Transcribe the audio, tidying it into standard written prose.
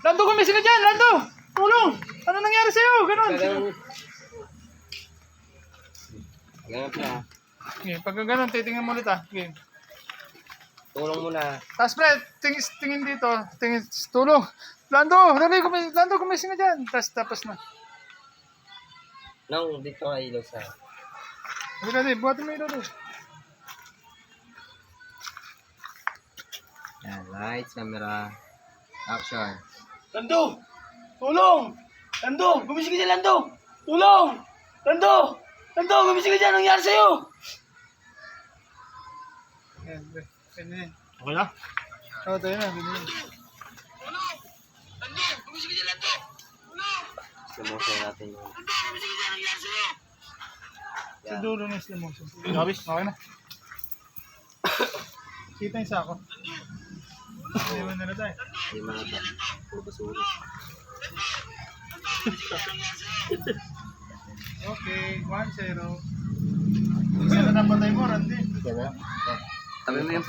Lando, gumising ka dyan! Lando! Tulong! Ano nangyari sa'yo? Ganon! Ganun na. Okay, pag ganon, titingin mo ulit Okay. Tulong muna. Tapos pre, tingin dito. Tulong! Lando! Lando, gumising ka dyan! Tapos na. Nang dito ay ilaw sa... Sabi natin, buhatin mo ilaw doon. Yan, lights, camera, action. Lando! Tulong! Lando! Gumising ka dyan, Lando! Tulong! Lando! Lando! Gumising ka dyan! Anong nangyari sa'yo? Yan, pre. Ganyan. Okay na? Oo, tayo na. Ganyan. Slow-motion natin yun. Sa dulo ng slow motion. Gabis? Okay na. Kita yung sako. Iwan na na tayo. Hindi mga puro basura. Okay, 1-0. Isa na napatay mo, Randy. Sabi mo yung